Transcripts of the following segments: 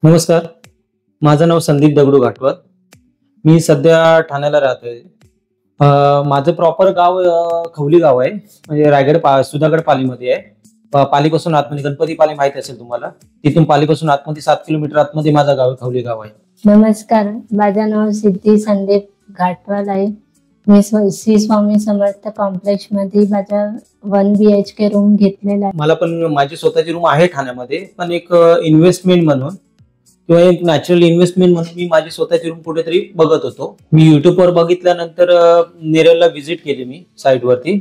नमस्कार. माझं नाव संदीप दगडू घाटवत. मी सध्या ठाण्याला राहतोय. माझं प्रॉपर गाव खवली गाव आहे. म्हणजे सुधागड पालीमध्ये आहे. पालीपासून आतमध्ये गणपती पाली माहिती असेल तुम्हाला. तिथून पालीपासून आतमध्ये 7 किलोमीटर आतमध्ये माझं गाव खवली गाव आहे. नमस्कार, माझं नाव सिद्धी संदीप घाटवाल आहे. मी श्री स्वामी समर्थ कॉम्प्लेक्स मध्ये माझा 1 BHK रूम घेतलेला आहे. मला पण माझी स्वतःची रूम आहे ठाण्यामध्ये, पण एक इन्व्हेस्टमेंट म्हणून किंवा एक नॅचरल इन्व्हेस्टमेंट म्हणून मी माझी स्वतःची रूम कुठेतरी बघत होतो. मी युट्यूबवर बघितल्यानंतर नेरळला व्हिजिट केली. मी साईटवरती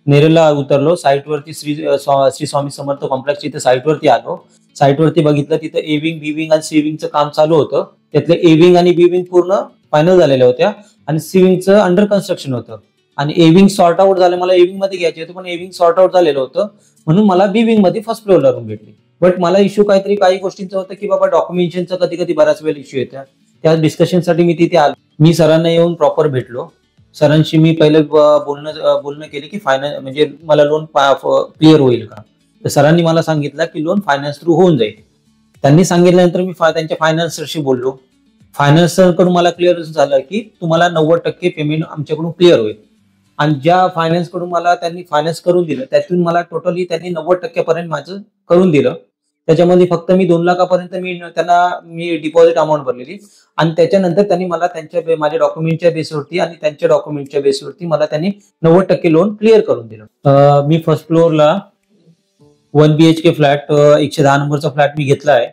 नेरळला उतरलो. साईटवरती श्री स्वामी समर्थ कॉम्प्लेक्स इथे साईटवरती आलो. साईटवरती बघितलं, तिथं एविंग बिविंग आणि सिविंगचं काम चालू होतं. त्यातले एविंग आणि बिविंग पूर्ण फायनल झालेल्या होत्या आणि सिविंगचं अंडर कन्स्ट्रक्शन होतं. आणि एविंग सॉर्ट आउट झालं. मला एविंग मध्ये घ्यायचे होते, पण एविंग सॉर्ट आउट झालेलं होतं, म्हणून मला बिविंग मध्ये फर्स्ट फ्लोअरला रूम भेटली. बट मला इश्यू काही गोष्टींचा होता की बाबा डॉक्युमेंटेशनचा कधी कधी बराच वेळ इश्यू येतात. त्या डिस्कशनसाठी मी तिथे आलो. मी सरांना येऊन प्रॉपर भेटलो. सरांशी मी पहिले बोलणं केले की फायनान्स म्हणजे मला लोन क्लिअर होईल का. तर सरांनी मला सांगितलं की लोन फायनान्स थ्रू होऊन जाईल. त्यांनी सांगितल्यानंतर मी त्यांच्या फायनान्सरशी बोललो. फायनान्सरकडून मला क्लिअर झालं की तुम्हाला 90% पेमेंट आमच्याकडून क्लिअर होईल. आणि ज्या फायनान्स कडून मला त्यांनी फायनान्स करून दिलं, त्यातून मला टोटली त्यांनी 90% पर्यंत माझं करून दिलं. त्याच्यामध्ये फक्त मी 2 लाखापर्यंत मी डिपॉझिट अमाऊंट भरलेली. आणि त्याच्यानंतर त्यांनी मला माझ्या डॉक्युमेंटच्या बेसवरती आणि त्यांच्या डॉक्युमेंटच्या बेसवरती मला त्यांनी 90% लोन क्लिअर करून दिलं. मी फर्स्ट फ्लोअरला 1 BHK फ्लॅट 110 नंबरचा फ्लॅट मी घेतला आहे.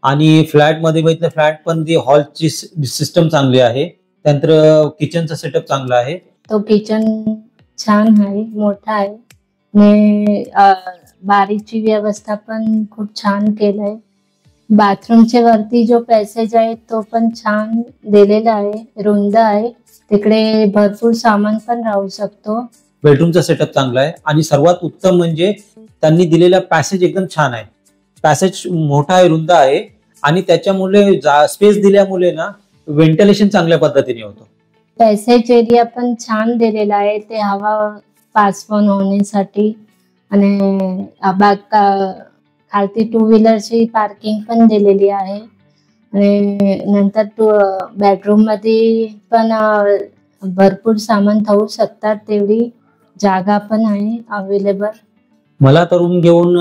आणि फ्लॅटमध्ये बघितलं, फ्लॅट पण ती हॉलची सिस्टम चांगली आहे. त्यानंतर किचनचा सेटअप चांगला आहे. तो किचन छान आहे, मोठा आहे आणि बारीची व्यवस्था पण खूप छान केलंय. बाथरूमच्या वरती जो पॅसेज आहे तो पण छान दिलेला आहे, रुंद आहे. तिकडे भरपूर सामान पण राहू शकतो. बेडरूमचा सेटअप चांगला आहे. आणि सर्वात उत्तम म्हणजे त्यांनी दिलेला पॅसेज एकदम छान आहे. पॅसेज मोठा आहे, रुंद आहे. आणि त्याच्यामुळे स्पेस दिल्यामुळे ना व्हेंटिलेशन चांगल्या पद्धतीने होतं. पॅसेज एरिया पण छान दिलेला आहे, ते हवा पास पण होण्यासाठी. आणि खालती 2 व्हीलरची पार्किंग पण दिलेली आहे. आणि नंतर बेडरूम मध्ये पण भरपूर सामान ठेवू शकतात, तेवढी जागा पण आहे अवेलेबल. मला तर रूम घेऊन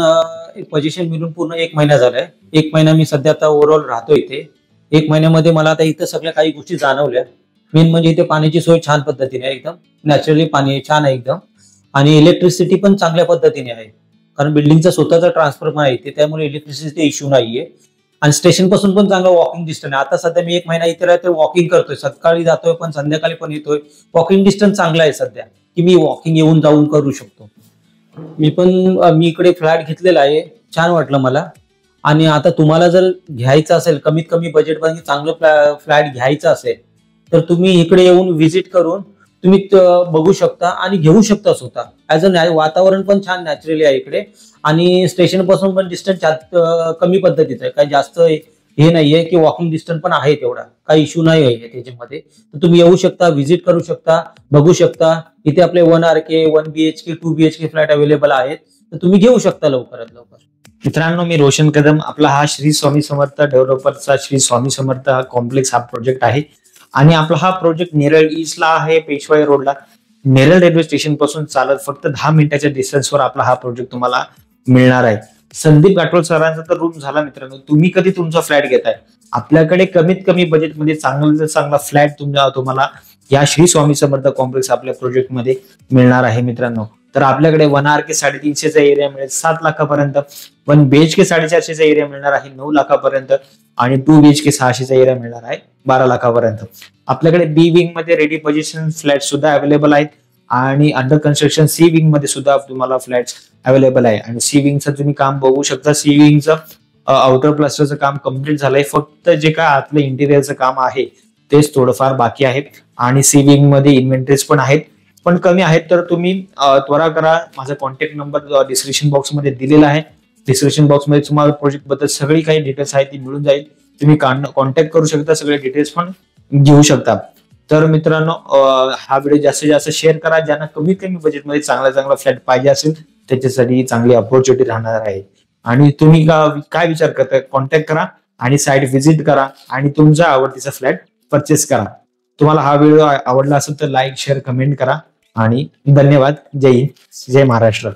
पोझिशन मिळून पूर्ण 1 महिना झालाय. 1 महिना मी सध्या आता ओव्हरऑल राहतो इथे. 1 महिन्यामध्ये मला आता इथं सगळ्या काही गोष्टी जाणवल्या. मेन म्हणजे इथे पाण्याची सोय छान पद्धतीने आहे, एकदम नॅचरली पाणी छान आहे एकदम. आणि इलेक्ट्रिसिटी पण चांगल्या पद्धतीने आहे, कारण बिल्डिंगचा स्वतःचा ट्रान्सफॉर्मर आहे इथे, त्यामुळे इलेक्ट्रिसिटी इश्यू नाहीये. आणि स्टेशन पासून पण चांगलं वॉकिंग डिस्टन्स आहे. आता सध्या मी 1 महिना इथे राहतोय, वॉकिंग करतोय. सकाळी जातोय पण संध्याकाळी पण येतोय. वॉकिंग डिस्टन्स चांगला आहे सध्या, की मी वॉकिंग येऊन जाऊन करू शकतो. मी इकडे फ्लॅट घेतलेला आहे, छान वाटलं मला. आणि आता तुम्हाला जर घ्यायचं असेल, कमीत कमी बजेटमध्ये चांगलं फ्लॅट घ्यायचं असेल, तर तुम्ही इकडे येऊन व्हिजिट करून तुम्ही बघू शकता आणि घेऊ शकता स्वतः. ऍज अ वातावरण पण छान नॅचरली आहे इकडे. आणि स्टेशन पासून पण डिस्टन्स कमी पद्धतीचं आहे, काही जास्त हे नाहीये की वॉकिंग डिस्टन्स पण आहे तेवढा, काही इश्यू नाही आहे त्याच्यामध्ये. तर तुम्ही येऊ शकता, व्हिजिट करू शकता, बघू शकता. इथे आपले 1 RK 1 BHK 2 BHK flat available आहेत, तर तुम्ही घेऊ शकता लवकरात लवकर. मित्रांनो, मी रोशन कदम. आपला हा श्री स्वामी समर्थ डेव्हलपर्सचा श्री स्वामी समर्थ कॉम्प्लेक्स हा प्रोजेक्ट आहे. आणि आपला हा प्रोजेक्ट नेरळ ईस्टला आहे, पेशवाई रोडला. नेरळ रेल्वे स्टेशन पासून चालत फक्त 10 मिनिटाच्या डिस्टन्सवर आपला हा प्रोजेक्ट तुम्हाला मिळणार आहे. संदीप घाटवल सरांचा तर रूम झाला. मित्रांनो, तुम्ही कधी तुमचा फ्लॅट घेताय, आपल्याकडे कमीत कमी बजेटमध्ये चांगला फ्लॅट तुम्हाला या श्री स्वामी समर्थ कॉम्प्लेक्स आपल्या प्रोजेक्ट मध्ये मिळणार आहे. मित्रांनो, तर आपल्याकडे 1 RK 350चा एरिया मिळेल 7 लाखापर्यंत. 1 BHK 450चा एरिया मिळणार आहे 9 लाखापर्यंत. आणि 2 BHK 600चा एरिया मिळणार आहे 12 लाखापर्यंत. आपल्याकडे बी विंग मध्ये रेडी पोझिशन फ्लॅट सुद्धा अवेलेबल आहेत. आणि अंडर कन्स्ट्रक्शन सी विंग मध्ये सुद्धा तुम्हाला फ्लॅट्स अवेलेबल आहे. आणि सी विंगचं तुम्ही काम बघू शकता. सी विंगचं आउटर प्लास्टरचं काम कम्प्लीट झालंय. फक्त जे काय आतलं इंटिरियरचं काम आहे तेच थोडंफार बाकी आहे. आणि सी विंग मध्ये इन्व्हेंटरीज पण आहेत, पण कमी आहेत. तर तुम्ही त्वरा करा. माझा कॉन्टॅक्ट नंबर डिस्क्रिप्शन बॉक्स मध्ये दिलेला आहे. डिस्क्रिप्शन बॉक्स मध्ये तुम्हाला प्रोजेक्ट बद्दल सगळी काही डिटेल्स आहेत ती मिळून जाईल. तुम्ही कॉन्टॅक्ट करू शकता, सगळे डिटेल्स पण घेऊ शकता. तर मित्रांनो, हा व्हिडिओ जास्तीत जास्त शेअर करा. ज्यांना कमीत कमी बजेटमध्ये चांगला फ्लॅट पाहिजे असेल त्याच्यासाठी चांगली अपॉर्च्युनिटी राहणार आहे. आणि तुम्ही काय विचार करताय, कॉन्टॅक्ट करा आणि साईट व्हिजिट करा आणि तुमचा आवडतीचा फ्लॅट परचेस करा. तुम्हाला हा व्हिडिओ आवडला असेल तर लाईक, शेअर, कमेंट करा आणि धन्यवाद. जय हिंद, जय महाराष्ट्र.